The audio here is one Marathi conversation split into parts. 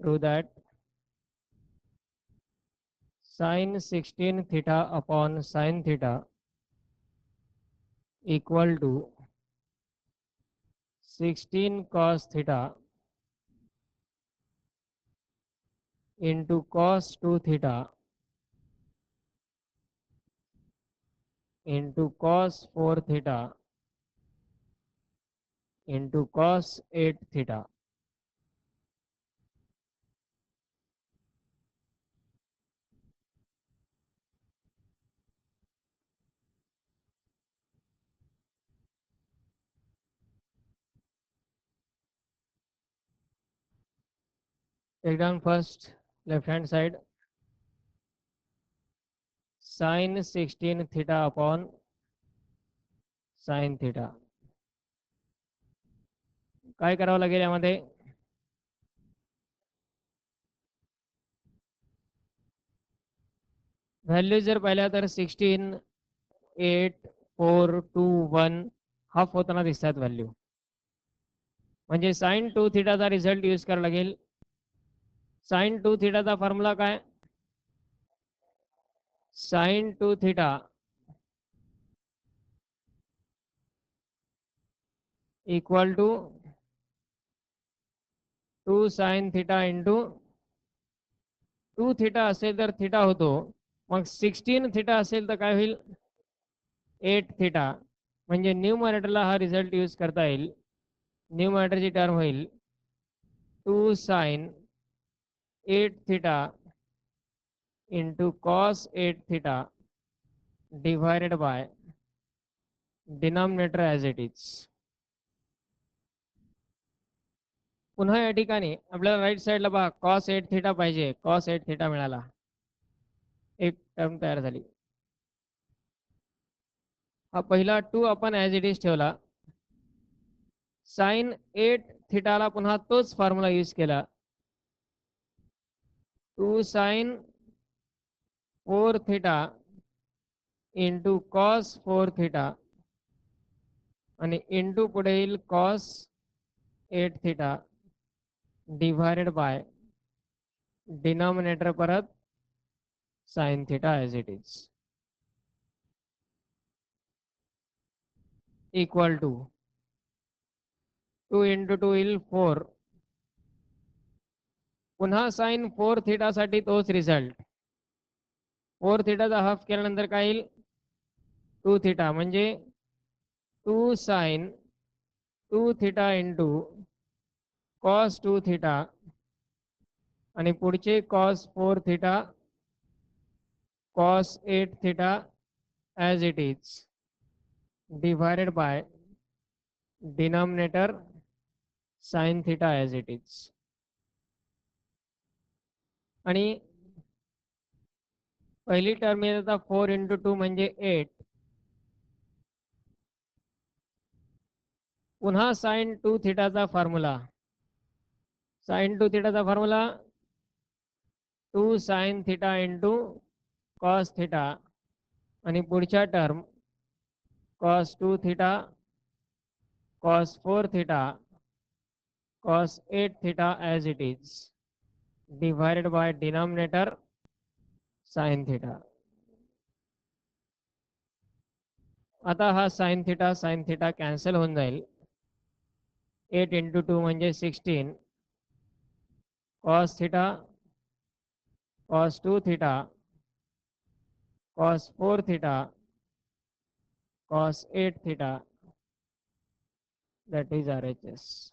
Prove that sin 16 theta upon sin theta equal to 16 cos theta into cos 2 theta into cos 4 theta into cos 8 theta. Take down first left hand side sin 16 theta upon sin theta. काय करावं लागेल यामध्ये? व्हॅल्यू जर पाहिल्या तर 16 8 4 2 1 हाफ होताना दिसतात व्हॅल्यू. म्हणजे साइन 2 थिटाचा रिझल्ट यूज करावा लागेल. साइन 2 थिटाचा फॉर्म्युला काय? Sine 2 theta equal to 2 sine theta into 2 theta असेल तर थिटा होतो. मग 16 थिटा असेल तर काय होईल? 8 थिटा. म्हणजे न्यूमरेटरला हा रिझल्ट यूज करता येईल. न्यूमरेटरची टर्म होईल 2 sine 8 theta into cos 8 theta divided by denominator as it is. पुन्हा या ठिकाणी आपल्याला राईट साईडला पहा कॉस 8 थिटा पाहिजे. कॉस 8 थिटा मिळाला. एक टर्म तयार झाली. हा पहिला 2 आपण ॲज इट इज ठेवला. साइन 8 थिटाला पुन्हा तोच फॉर्म्युला यूज केला. 2 sine 4 theta into cos 4 theta आणि इंटू पुढे येईल cos 8 theta divided by denominator परत sine theta as it is equal to 2 into 2 येईल 4. पुन्हा साइन 4 थिटा साठी तोच रिझल्ट. 4 थिटाचा हाफ केल्यानंतर काय येईल? 2 थिटा. म्हणजे 2 sine 2 theta into cos 2 theta आणि पुढचे cos 4 theta cos 8 theta as it is divided by denominator sine theta as it is. आणि पहिली टर्म येत आता 4 इंटू 2 म्हणजे 8. पुन्हा साइन 2 थिटाचा फॉर्म्युला. साइन 2 थिटाचा formula 2 sine theta into cos theta आणि पुढच्या term cos 2 theta cos 4 theta cos 8 theta as it is divided by denominator sine theta. आता हा साइन थिटा कॅन्सल होऊन जाईल. 8 इंटू 2 म्हणजे 16 cos theta cos 2 theta cos 4 theta cos 8 theta, that is RHS.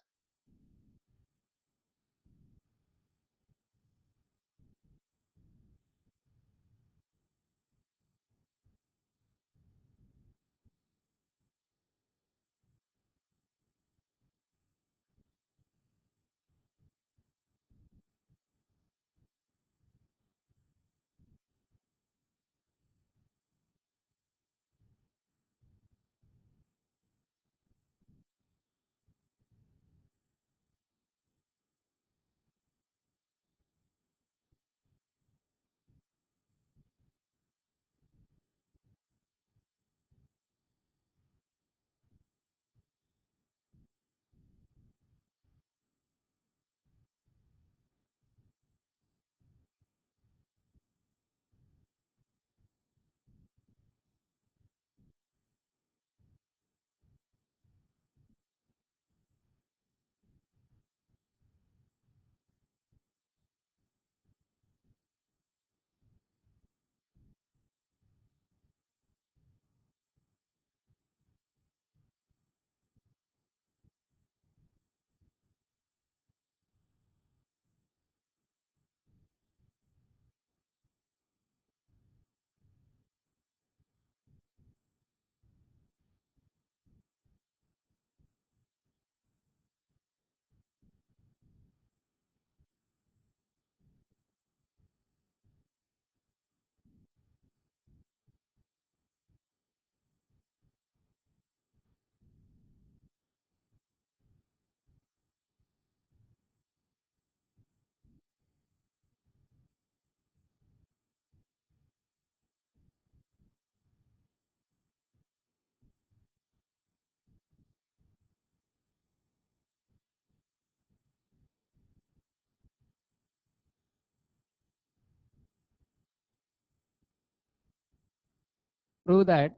Prove that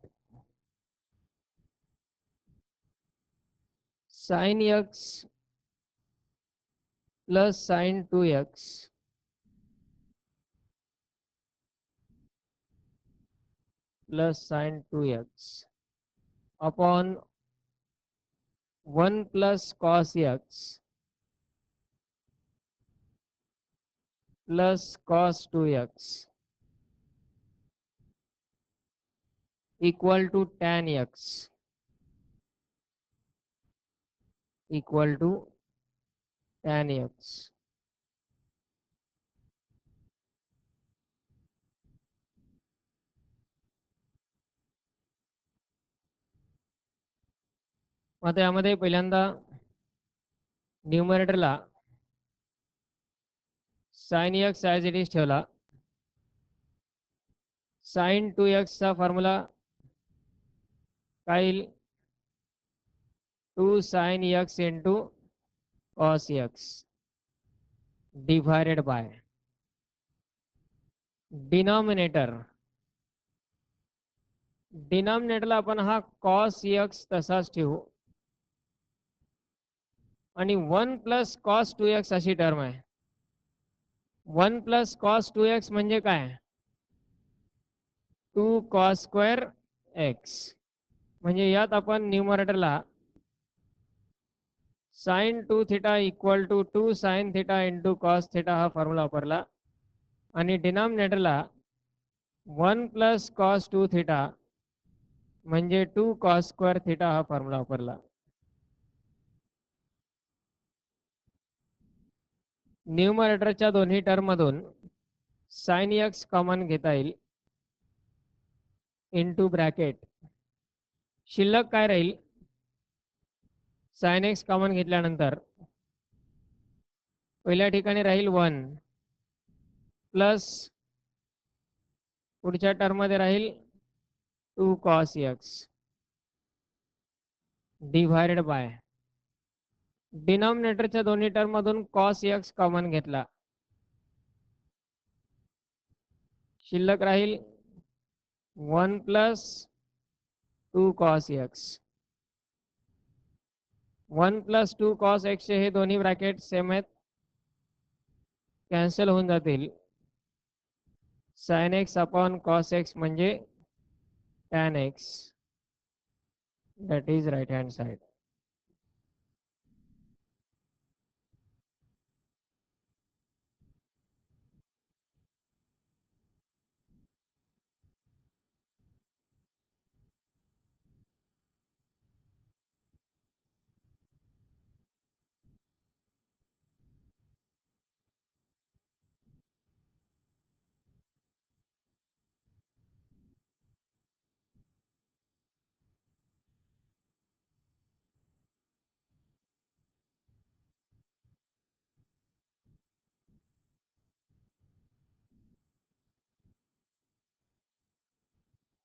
sin x plus sin 2x plus sin 2x upon 1 plus cos x plus cos 2x equal to tan x equal to tan x. आता यामध्ये पहिल्यांदा न्यूमरेटरला sin x as it is ठेवला. sin 2x चा फॉर्म्युला काय येईल? 2 sin x into cos x divided by डिनॉमिनेटरला आपण हा cos x तसाच ठेवू आणि 1 प्लस cos 2x अशी टर्म आहे. 1 प्लस cos 2x म्हणजे काय? 2 cos स्क्वेअर x. म्हणजे यात आपण न्यूमरेटरला sin 2 theta equal to 2 sin theta into cos theta हा फॉर्म्युला वापरला आणि डिनॉमिनेटरला 1 प्लस cos 2 थिटा म्हणजे 2 cos स्क्वेअर थिटा हा फॉर्म्युला वापरला. न्यूमरेटरच्या दोन्ही टर्ममधून sin x कॉमन घेता येईल इंटू ब्रॅकेट. शिल्लक काय राहील? sin x कॉमन घेतल्यानंतर पहिल्या ठिकाणी राहील 1 प्लस पुढच्या टर्ममध्ये राहील 2 cos x डिवायडेड बाय डिनॉमिनेटरच्या दोन्ही टर्म मधून cos x कॉमन घेतला. शिल्लक राहील 1 plus 2 cos x. 1 plus 2 cos x चे हे दोन्ही ब्रॅकेट सेम आहेत, कॅन्सल होऊन जातील. sin x upon cos x म्हणजे tan x, that is right hand side.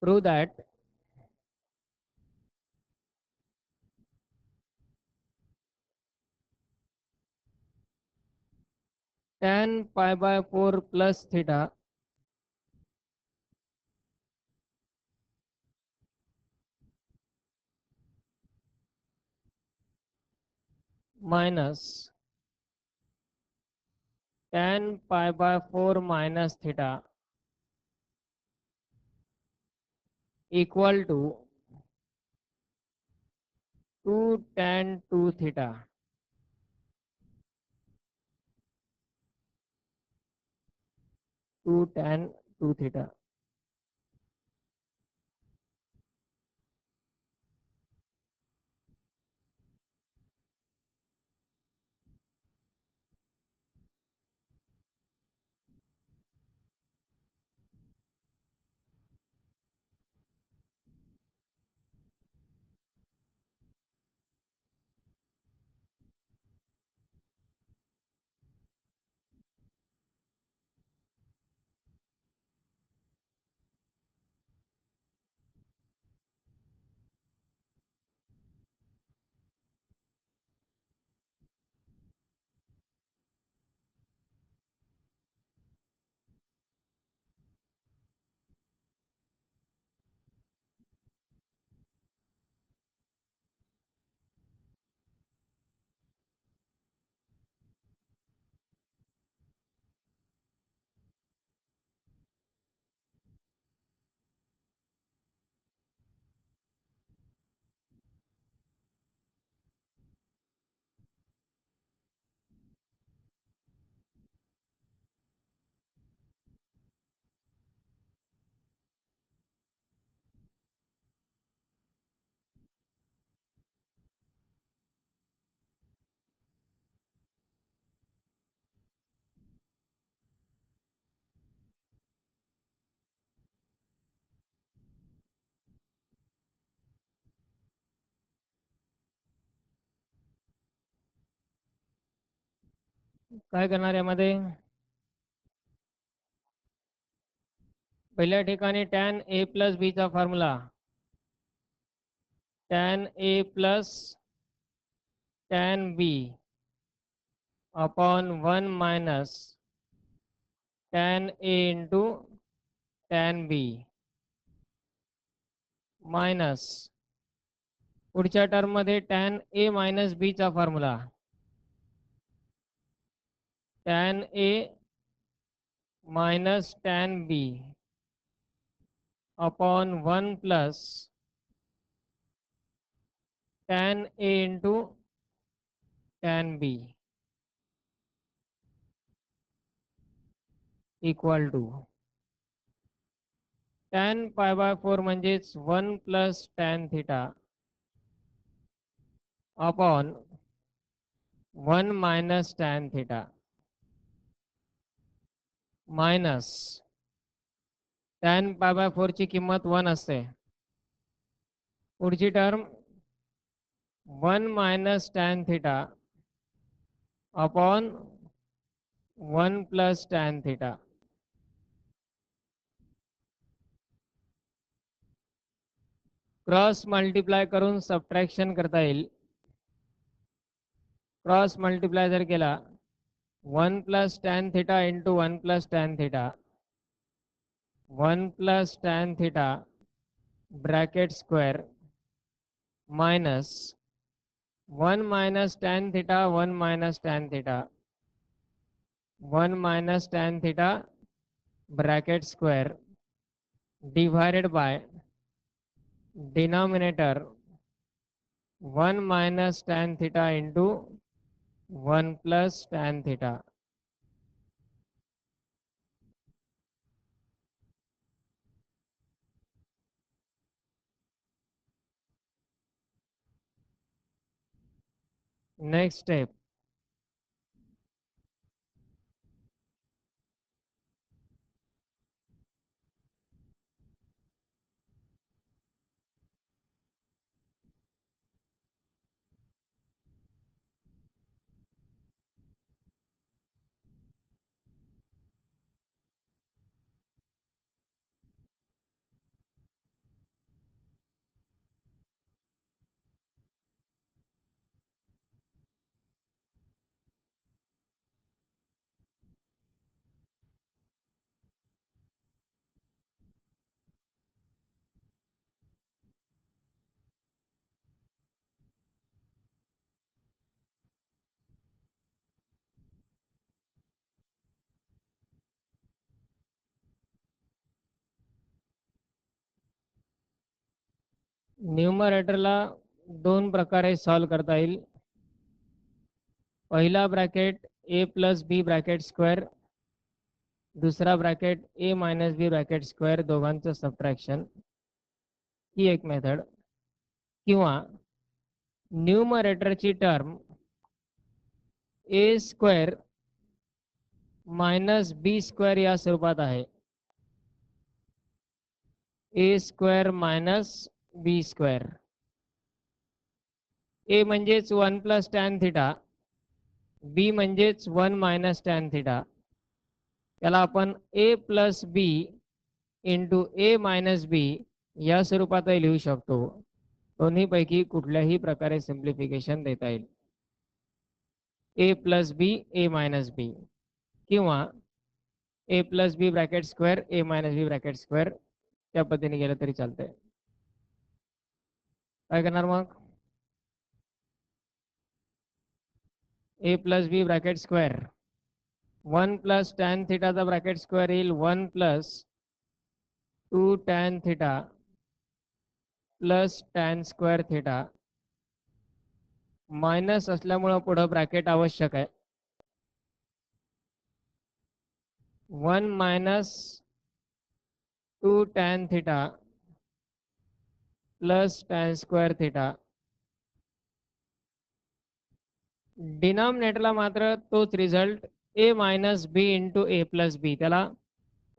Prove that tan pi by 4 plus theta minus tan pi by 4 minus theta equal to 2 tan 2 theta. 2 tan 2 theta. काय करणार यामध्ये पहिल्या ठिकाणी tan a प्लस b चा formula tan a plus tan b upon 1 minus tan a into tan b minus पुढच्या टर्म मध्ये tan a मायनस b चा formula tan a minus tan b upon 1 plus tan a into tan b equal to tan pi by 4 म्हणजेच 1 plus tan theta upon 1 minus tan theta minus tan pi by 4 ची किंमत 1 असते पुढची term 1 minus tan theta upon 1 plus tan theta cross multiply करून सबट्रॅक्शन करता येईल क्रॉस मल्टिप्लाय जर केला 1 plus tan theta into 1 plus tan theta 1 plus tan theta bracket square minus 1 minus tan theta 1 minus tan theta 1 minus tan theta bracket square divided by denominator 1 minus tan theta into 1 plus tan theta next step न्यूमरेटरला दोन प्रकारे सॉल्व करता येईल पहिला bracket a plus b bracket square दुसरा bracket a minus b bracket square दोघांचं सबट्रॅक्शन ही एक मेथड किंवा न्यूमरेटरची term a square minus b square या स्वरूपात आहे a square minus b square a म्हणजेच 1 प्लस टॅन थिटा b म्हणजेच 1 मायनस टॅन थिटा त्याला आपण a plus b into a minus b या स्वरूपातही लिहू शकतो दोन्हीपैकी कुठल्याही प्रकारे सिम्प्लिफिकेशन देता येईल a plus b a minus b किंवा a plus b bracket square a minus b bracket square त्या पद्धतीने गेलं तरी चालतंय काय करणार मग a plus b bracket square 1 plus tan थिटाचा ब्रॅकेट स्क्वेअर येईल 1 plus 2 tan theta plus tan square theta minus असल्यामुळं पुढं ब्रॅकेट आवश्यक आहे 1 minus 2 tan theta plus tan square theta डिनॉमिनेटरला मात्र तोच result a minus B into a plus b त्याला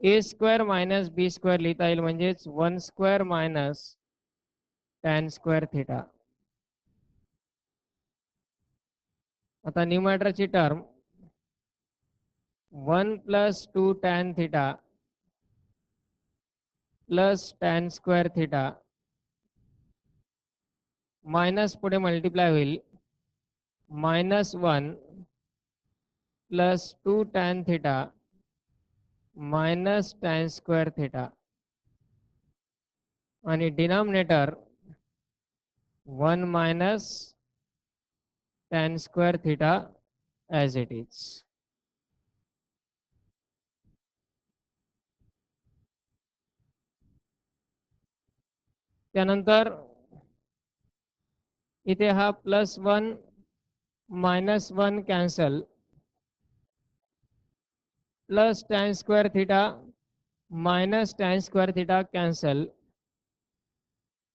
a square minus b square लिहिता येईल म्हणजेच 1 square minus tan square theta आता न्यूमरेटरची term 1 plus 2 tan theta plus tan square theta minus पुढे मल्टिप्लाय होईल -1 plus 2 tan theta minus tan square theta आणि denominator 1 minus tan square theta as it is. त्यानंतर इथे हा +1 -1 cancel plus tan square theta minus tan square theta cancel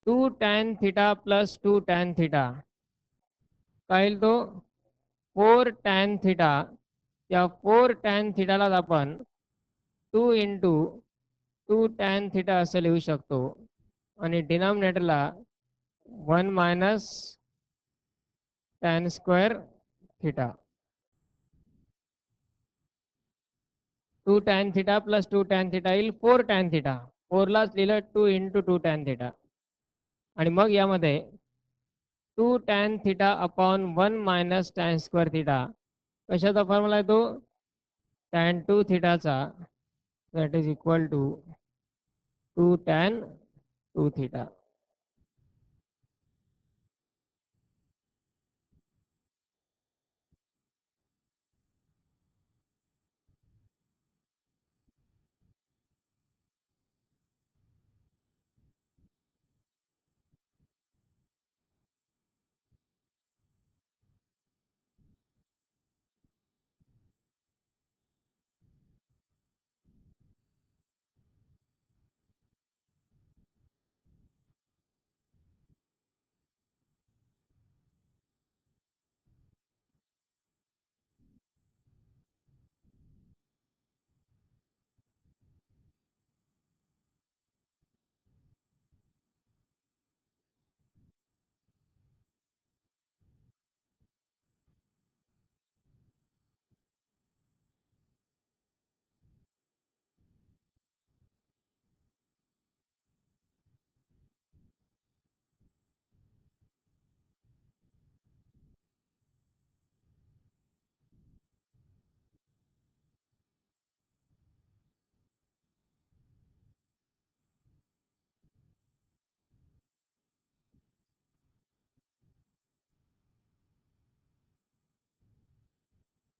2 tan theta plus 2 tan theta काय येईल तो 4 tan थिटा. त्या 4 tan थिटालाच आपण 2 इंटू 2 tan थिटा असं लिहू शकतो आणि डिनॉमिनेटरला 1 minus tan square theta 2 tan theta plus 2 tan theta येईल 4 tan थिटा. 4 लाच लिहिलं 2 इंटू 2 tan थिटा आणि मग यामध्ये 2 tan theta upon 1 minus tan square theta कशाचा फॉर्म्युला आहे तो tan 2 थिटाचा that is equal to 2 tan 2 theta.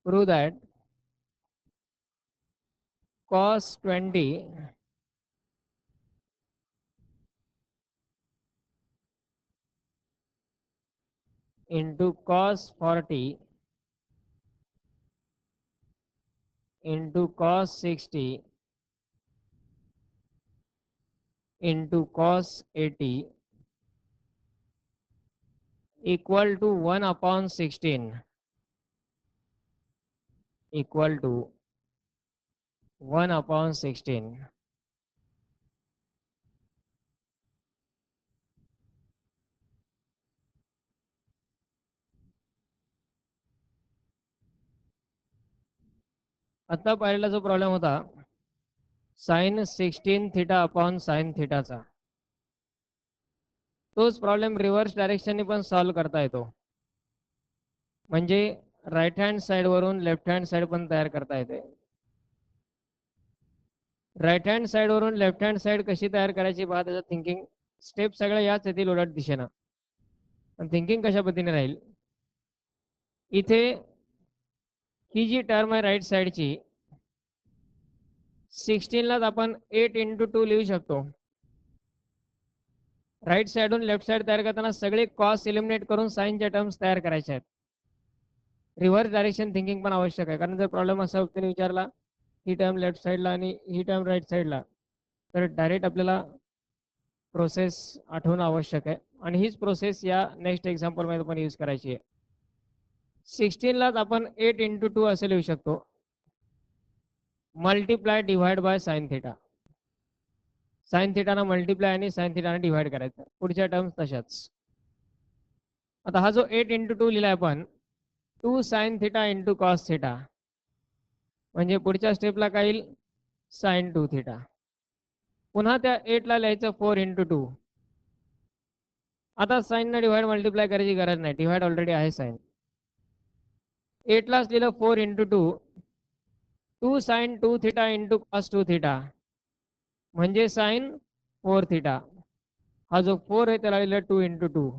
Prove that cos 20 into cos 40 into cos 60 into cos 80 equal to 1 upon 16 equal to 1 upon 16. आता पहिला जो प्रॉब्लेम होता sin 16 थिटा अपॉन sin थिटाचा तोच प्रॉब्लेम रिव्हर्स डायरेक्शनने पण सॉल्व्ह करता येतो. म्हणजे राईट हँड साइड वरून लेफ्ट हँड साइड पण तयार करता येते. राईट हँड साइड वरून लेफ्ट हँड साइड कशी तयार करायची पहा त्याचं थिंकिंग स्टेप सगळ्या याच येतील उलट दिशेनं. पण थिंकिंग कशा पद्धतीने राहील इथे ही जी टर्म आहे राईट साइडची 16 लाच आपण 8 इंटू 2 लिहू शकतो. राईट साइडून लेफ्ट साइड तयार करताना सगळे कॉस एलिमिनेट करून साइनच्या टर्म्स तयार करायच्या आहेत. रिव्हर्स डायरेक्शन थिंकिंग पण आवश्यक आहे कारण जर प्रॉब्लेम असा व्यक्तीने विचारला ही टर्म लेफ्ट साइडला आणि ही टर्म राईट साइडला तर डायरेक्ट आपल्याला प्रोसेस आठवणं आवश्यक आहे आणि हीच प्रोसेस या नेक्स्ट एक्झाम्पलमध्ये पण यूज करायची आहे. 16 लाच आपण 8 इंटू 2 असे लिहू शकतो multiply divide by sine theta. Sine थिटाना मल्टिप्लाय आणि साइन थिटाना डिवाइड करायचं. पुढच्या टर्म्स तशाच. आता हा जो 8 इंटू 2 लिहिलाय आपण 2 sine theta into cos theta म्हणजे पुढच्या स्टेपला काय येईल साइन 2 थिटा. पुन्हा त्या 8ला लिहायचं 4 इंटू 2. आता साईननं डिवाइड मल्टिप्लाय करायची गरज नाही, डिवाइड ऑलरेडी आहे साइन. 8लाच लिहिलं 4 into 2, 2 sine 2 theta into cos 2 theta म्हणजे साइन 4 थिटा. हा जो 4 आहे त्याला लिहिलं 2 इंटू 2.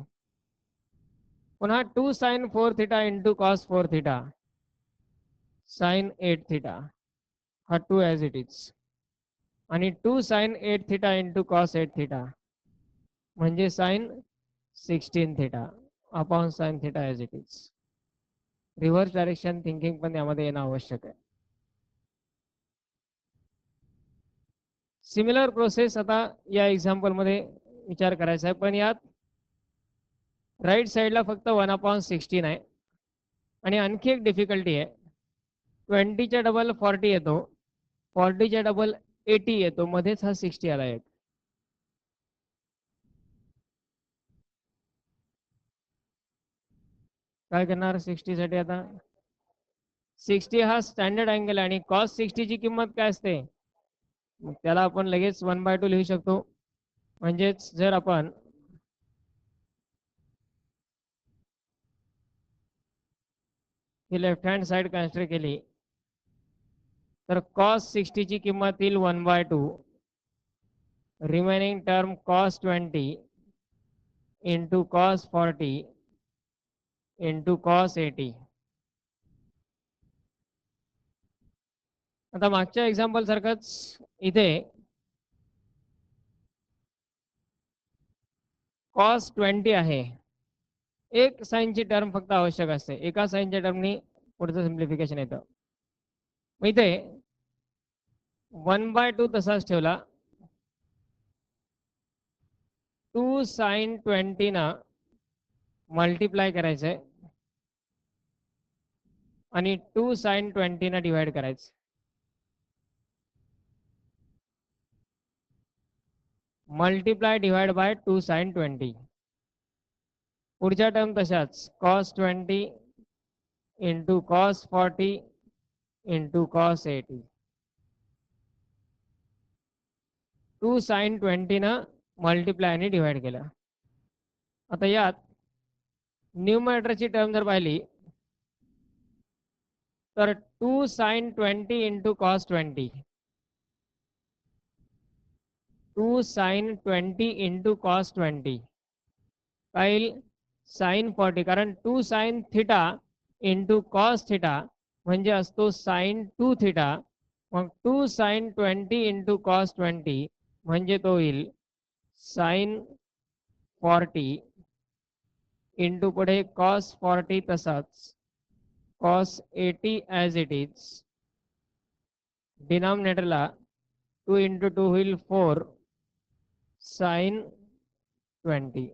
पुन्हा 2 sine 4 theta into cos 4 theta sine 8 theta. हा 2 ॲज इट इज. आणि 2 sine 8 theta into cos 8 theta म्हणजे sine 16 theta upon sine theta as it is. Reverse direction thinking पण यामध्ये येणं आवश्यक आहे. सिमिलर प्रोसेस आता या एक्झाम्पलमध्ये विचार करायचा आहे, पण यात राईट साईडला फक्त 1/16 आहे. आणि आणखी एक डिफिकल्टी आहे, 20च्या डबल 40 येतो, 40च्या डबल 80 येतो, मध्येच हा 60 आला एक. काय करणार 60 साठी? आता 60 हा स्टँडर्ड अँगल आहे आणि कॉस 60 ची किंमत काय असते, मग त्याला आपण लगेच 1/2 लिहू शकतो. म्हणजेच जर आपण ही लेफ्ट हँड साइड कन्सिडर केली तर कॉस 60 ची किंमत येईल 1/2. Remaining term cos 20 into cos 40 into cos 80. आता मागच्या एक्झाम्पल सारखंच इथे कॉस 20 आहे, एक साईनची टर्म फक्त आवश्यक असते, एका साईनच्या टर्मनी पुढचं सिम्प्लिफिकेशन येतं. मग इथे 1/2 तसाच ठेवला, 2 साइन 20 ना मल्टिप्लाय करायचंय आणि 2 साइन 20 ना डिवाइड करायचं. Multiply divide by 2 sine 20. पुढच्या टर्म तशाच, cos 20 into cos 40 into cos 80. 2 sine 20 ना मल्टिप्लायने डिवाइड केलं. आता यात न्यूमरेटरची टर्म जर पाहिली तर 2 sine 20 into cos 20, 2 sine 20 into cos 20 काय येईल साइन 40, कारण 2 sine theta into cos theta म्हणजे असतो साइन 2 थिटा. मग 2 साइन 20 इंटू कॉस 20 म्हणजे तो येईल साइन 40 इंटू पुढे कॉस 40 तसाच कॉस 80 ॲज इट इज. डिनॉमिनेटरला 2 इंटू 2 होईल 4 साइन 20.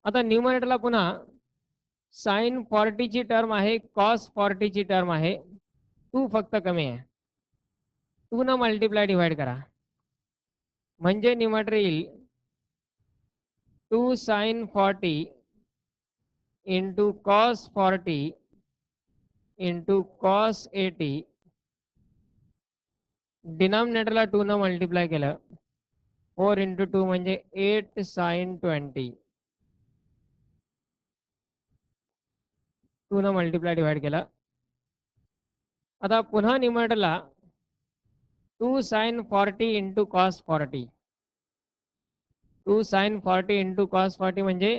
आता न्यूमरेटरला पुन्हा साइन 40 ची टर्म आहे, कॉस 40 ची टर्म आहे, 2 फक्त कमी आहे, 2 न मल्टिप्लाय डिवाइड करा म्हणजे न्यूमरेटर येईल 2 sine 40 into cos 40 into cos 80. डिनॉमिनेटरला 2 न मल्टिप्लाय केलं, 4 इंटू 2 म्हणजे 8 साइन 20. 2 न मल्टिप्लाय डिवाइड केला. आता पुन्हा न्यूमरेटरला 2 sine 40 into cos 40, 2 sine 40 into cos 40 म्हणजे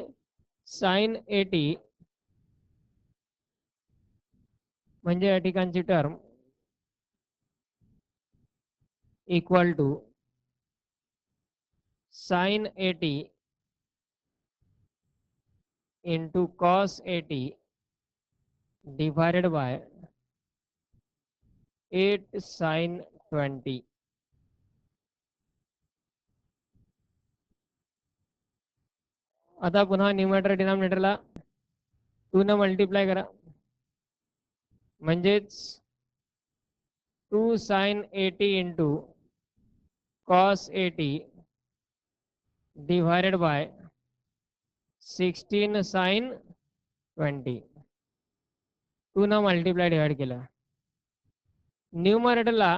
साइन 80 म्हणजे या ठिकाणची term equal to sine 80 into cos 80 divided by 8 sine 20. आता पुन्हा न्यूमरेटर डिनॉमिनेटरला 2 न मल्टिप्लाय करा म्हणजेच 2 sine 80 into cos 80 divided by 16 sine 20. 2 न मल्टिप्लाय डिवाइड केलं. न्यूमरेटरला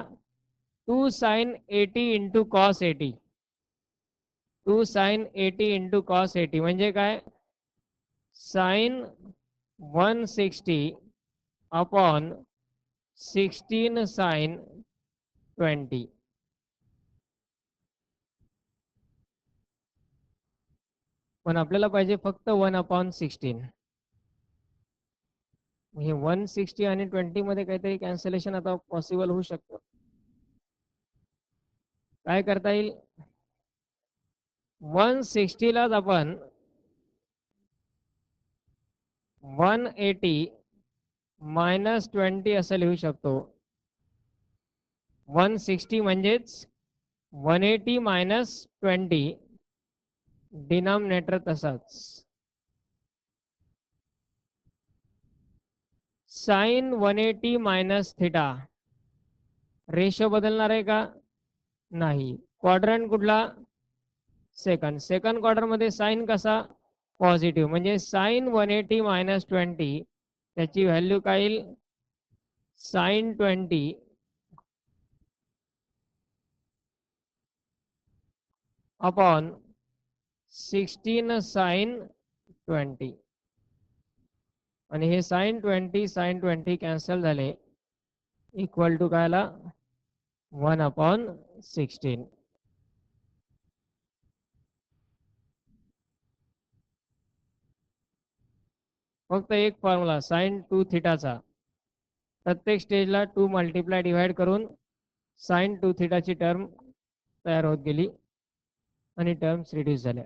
2 sin 80 into cos 80, 2 sin 80 into cos 80 म्हणजे काय, sin 160 अपॉन 16 sin 20. पण आपल्याला पाहिजे फक्त 1/16. हे 160 आणि 20 मध्ये काहीतरी कॅन्सलेशन आता पॉसिबल होऊ शकतं. काय करता येईल, 160 लाच आपण 180 मायनस 20 असं लिहू शकतो. 160 म्हणजेच 180 मायनस 20, डिनॉमिनेटर तसाच. साइन 180 मायनस थिटा, रेशो बदलणार आहे का, नाही. क्वाड्रंट कुठला, सेकंड. सेकंड क्वार्टर मध्ये साइन कसा, पॉझिटिव्ह, म्हणजे साइन 180 मायनस 20 त्याची व्हॅल्यू काय येईल, साइन 20 अपॉन 16 साइन 20. आणि हे साइन 20 साइन 20 कॅन्सल झाले, इक्वल टू काय आला, 1/16. फक्त एक फॉर्म्युला साइन 2 थिटाचा, प्रत्येक स्टेजला 2 मल्टिप्लाय डिवाइड करून साइन 2 थिटाची टर्म तयार होत गेली आणि टर्म्स रिड्यूस झाल्या.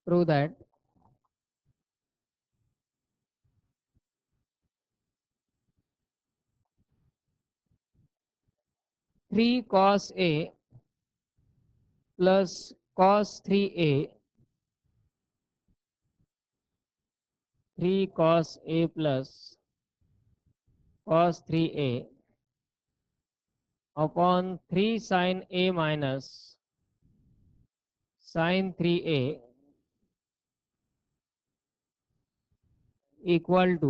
Prove that 3 cos A plus cos 3A, 3 cos A plus cos 3A upon 3 sin A minus sin 3A equal to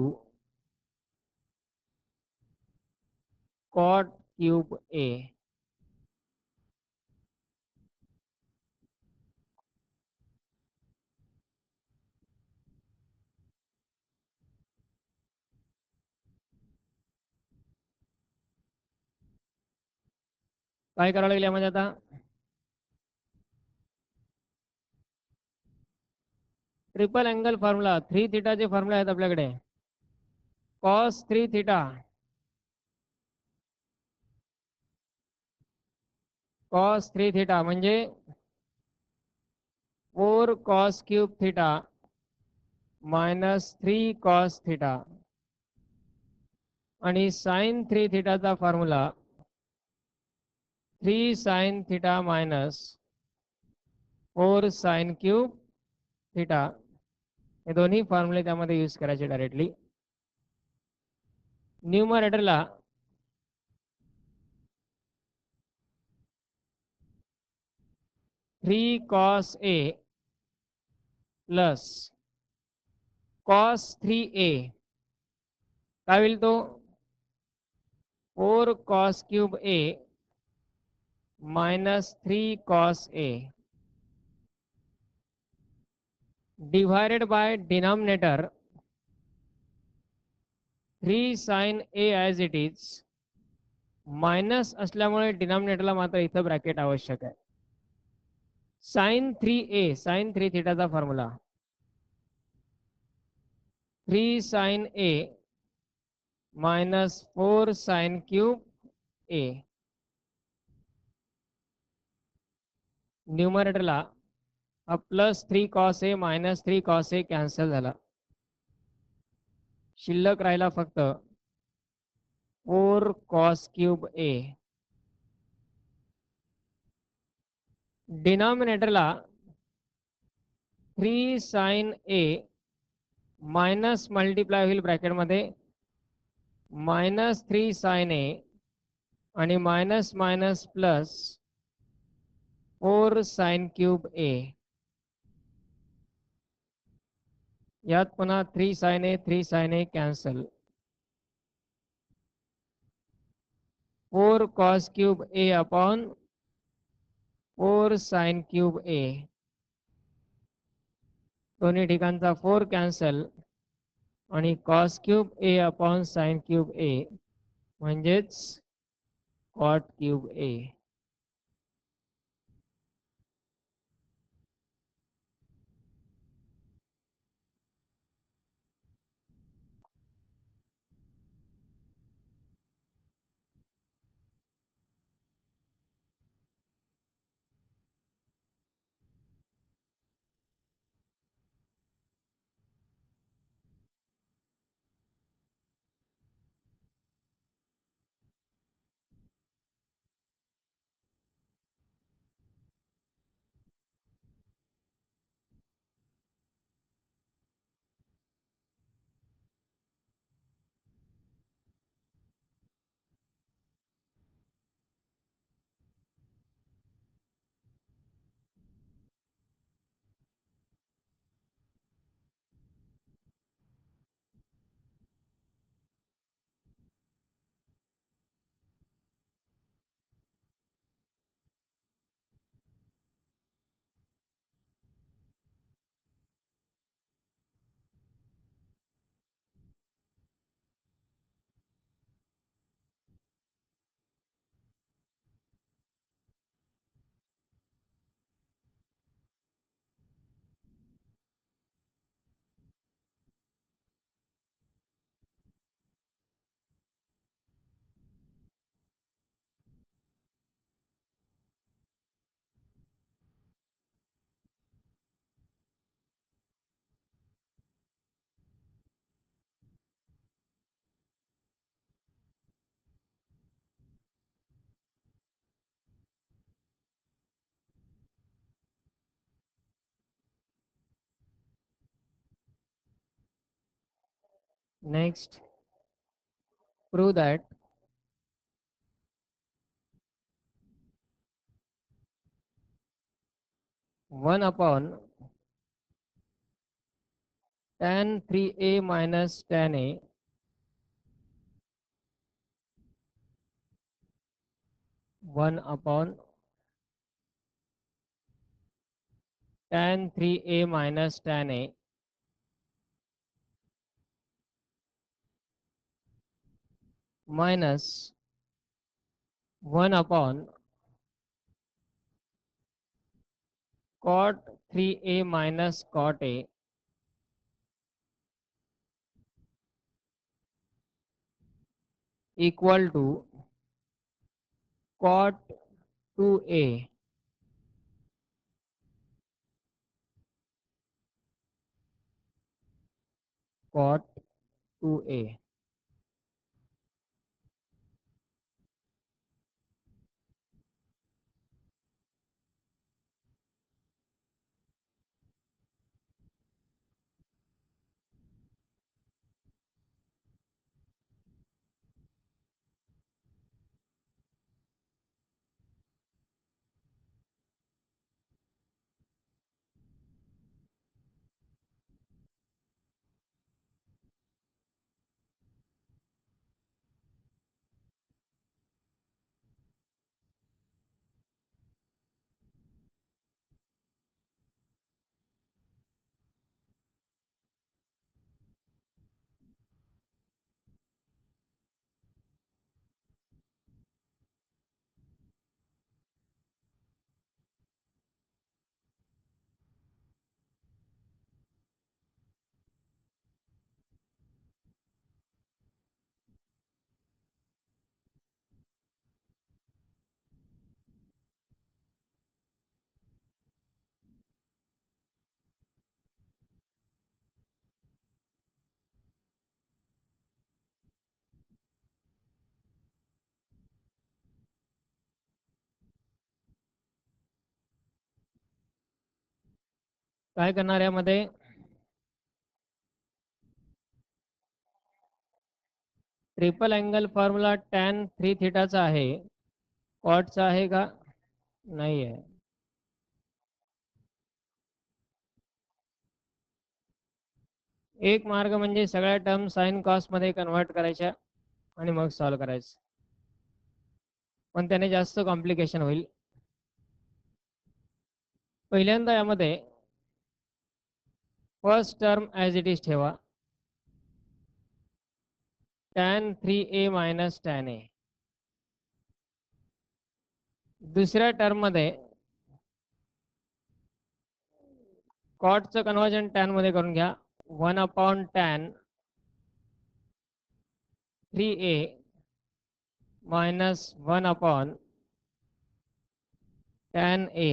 cot cube A. काय करावं लागेल यामध्ये आता, ट्रिपल अँगल फॉर्म्युला, 3 थिटाचे फॉर्म्युला आहेत आपल्याकडे. कॉस 3 थिटा, कॉस 3 थिटा म्हणजे 4 cos cube theta minus 3 cos theta आणि sin 3 थिटाचा formula 3 sin theta minus 4 sin cube theta हे दोन्ही फॉर्म्युले त्यामध्ये यूज करायचे डायरेक्टली. न्यूमरेटरला 3 cos A plus cos 3A काय होईल तो 4 cos cube A minus 3 cos A divided by denominator 3 sin A as it is minus असल्यामुळे डिनॉमिनेटरला मात्र इथं ब्रॅकेट आवश्यक आहे. sin 3A sin 3 थिटाचा formula 3 sin A minus 4 sin cube A न्यूमरेटरला हा plus 3 cos A minus 3 cos A cancel झाला. शिल्लक राहिला फक्त 4 cos cube A. डिनॉमिनेटरला 3 sin A मायनस मल्टिप्लाय होईल ब्रॅकेटमध्ये मायनस 3 sin A आणि minus minus plus 4 sin cube A. यात पुन्हा 3 sin A 3 sin A cancel 4 cos cube A upon 4 sin cube A. दोन्ही ठिकाणचा 4 कॅन्सल आणि cos cube A upon sin cube A म्हणजेच cot cube A. Next, prove that one upon tan 3A minus tan A one upon tan 3A minus tan A minus 1 upon cot 3A minus cot A equal to cot 2A. cot 2a. काय करणार यामध्ये? ट्रिपल अँगल फॉर्म्युला tan 3 थिटाचा आहे, कॉटचा आहे का? नाही आहे. एक मार्ग म्हणजे सगळ्या टर्म साइन कॉस मध्ये कन्वर्ट करायच्या आणि मग सॉल्व्ह करायचं, पण त्याने जास्त कॉम्प्लिकेशन होईल. पहिल्यांदा यामध्ये first term as it is ठेवा, tan 3a minus tan a. दुसऱ्या टर्म मध्ये कॉटचं कन्वर्जन टॅन मध्ये करून घ्या, 1/tan 3a minus 1/tan a.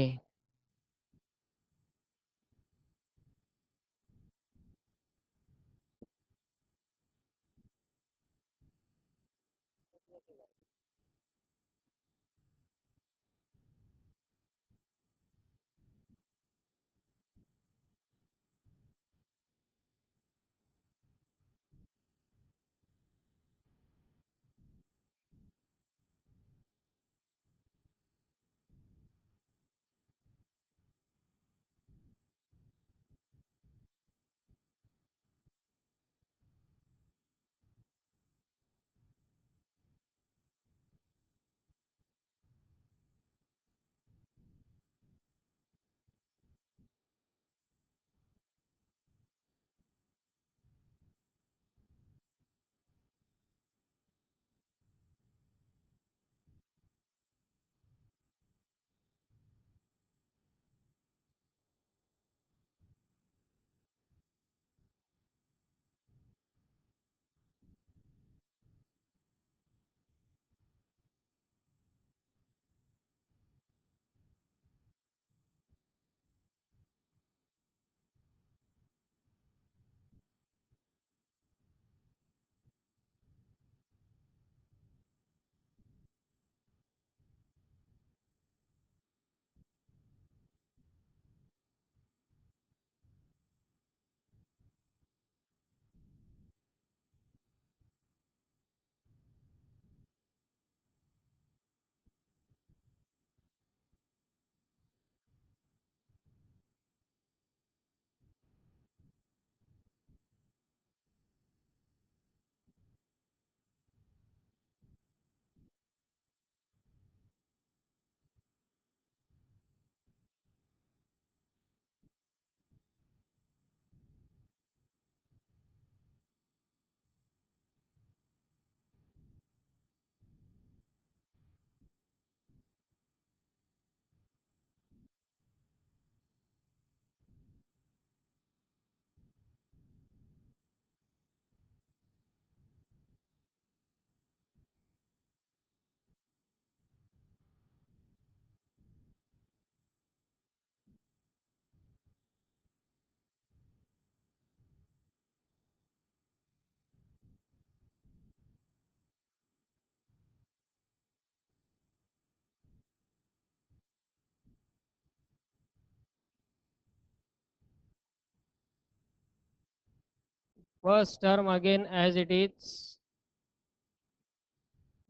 First term again as it is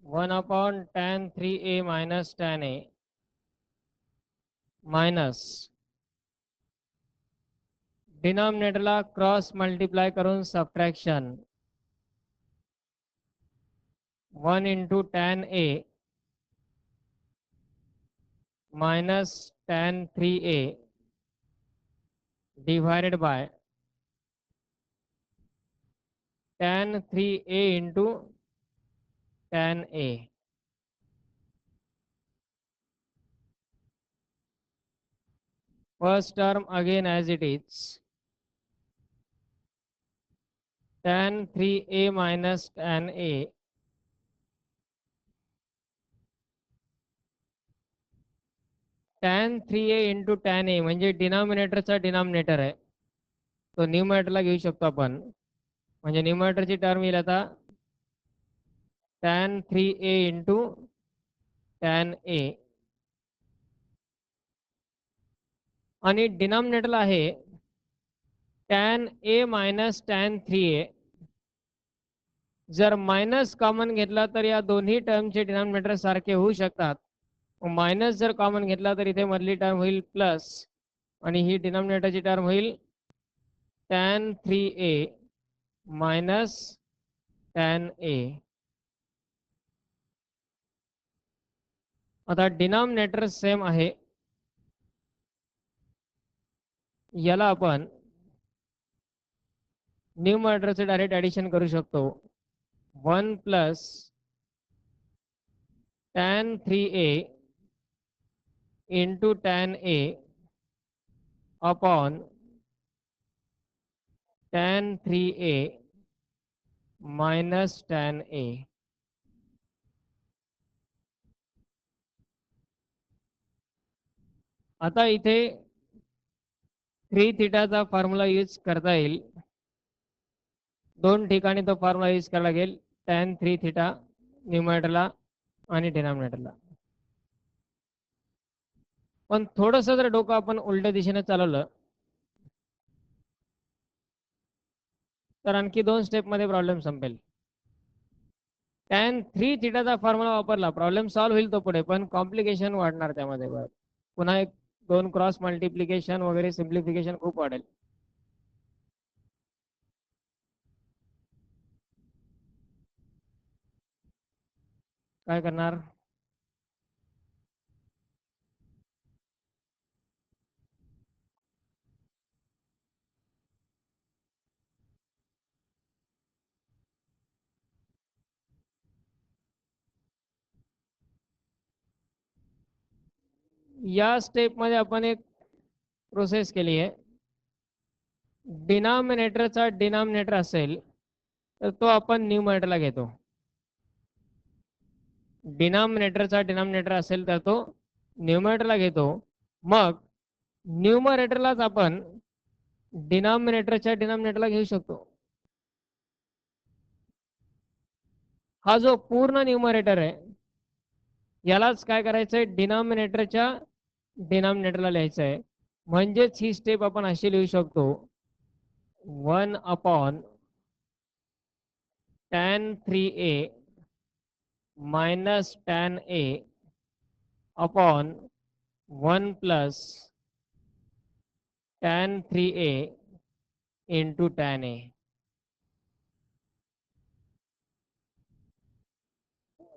1 upon tan 3a minus tan a minus डिनॉमिनेटरला क्रॉस मल्टिप्लाय करून subtraction 1 into tan a minus tan 3a divided by tan 3a into tan a. First term again as it is tan 3a minus tan a tan 3a into tan a म्हणजे डिनॉमिनेटरचा डिनॉमिनेटर आहे तो न्यूमरेटरला घेऊ शकतो आपण म्हणजे न्यूमरेटरची टर्म येईल आता tan 3a into tan a आणि डिनॉमिनेटरला आहे tan a minus tan 3a जर मायनस कॉमन घेतला तर या दोन्ही टर्मचे डिनॉमिनेटर सारखे होऊ शकतात मायनस जर कॉमन घेतला तर इथे मधली टर्म होईल प्लस आणि ही डिनॉमिनेटरची टर्म होईल tan 3a minus tan a. आता डिनॉमिनेटर सेम आहे याला आपण न्यूमरेटरचे डायरेक्ट ॲडिशन करू शकतो 1 plus tan 3a into tan a upon tan 3a minus tan a. आता इथे 3 थीटाचा फॉर्म्युला यूज करता येईल दोन ठिकाणी तो फॉर्म्युला यूज करायला लागेल tan 3 थीटा न्यूमरेटरला आणि डिनॉमिनेटरला पण थोडंसं जर डोकं आपण उलट्या दिशेने चालवलं तर आणखी 2 स्टेपमध्ये प्रॉब्लेम संपेल tan 3 थीटाचा फॉर्म्युला वापरला प्रॉब्लेम सॉल्व्ह होईल तो पुढे पण कॉम्प्लिकेशन वाढणार त्यामध्ये पुन्हा एक 2 क्रॉस मल्टिप्लिकेशन वगैरे सिम्प्लिफिकेशन खूप वाढेल काय करणार या स्टेपमध्ये आपण एक प्रोसेस केली आहे डिनॉमिनेटरचा डिनॉमिनेटर असेल तर तो आपण न्यूमरेटरला घेतो डिनॉमिनेटरचा डिनॉमिनेटर असेल तर तो न्यूमरेटरला घेतो मग न्यूमरेटरलाच आपण डिनॉमिनेटरच्या डिनॉमिनेटरला घेऊ शकतो हा जो पूर्ण न्यूमरेटर आहे यालाच काय करायचंय डिनॉमिनेटरच्या डिनॉमिनेटरला लिहायचं आहे म्हणजेच ही स्टेप आपण अशी लिहू शकतो 1 upon tan 3a minus tan a upon 1 plus tan 3a into tan a.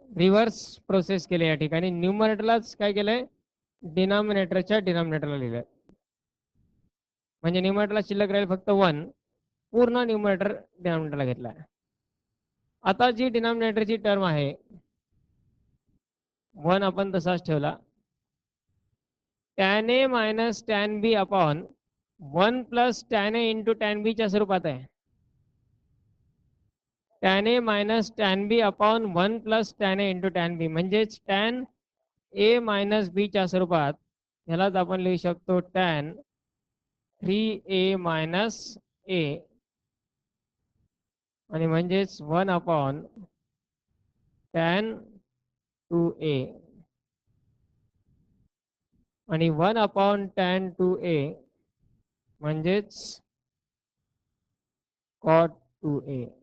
Reverse process केली या ठिकाणी न्यूमरेटरलाच काय केलंय डिनॉमिनेटरच्या डिनॉमिनेटरला लिहिलंय म्हणजे न्यूमरेटरला शिल्लक राहील फक्त 1 पूर्ण न्यूमरेटर डिनॉमिनेटरला घेतला आता जी डिनॉमिनेटरची टर्म आहे 1 आपण तसाच ठेवला tan a minus tan b upon 1 plus tan a into tan b च्या स्वरूपात आहे tan a minus tan b upon 1 plus tan a into tan b म्हणजेच tan a minus b च्या स्वरूपात ह्यालाच आपण लिहू शकतो tan 3a minus a आणि म्हणजेच 1 upon tan 2a आणि 1 upon tan 2a म्हणजेच cot 2a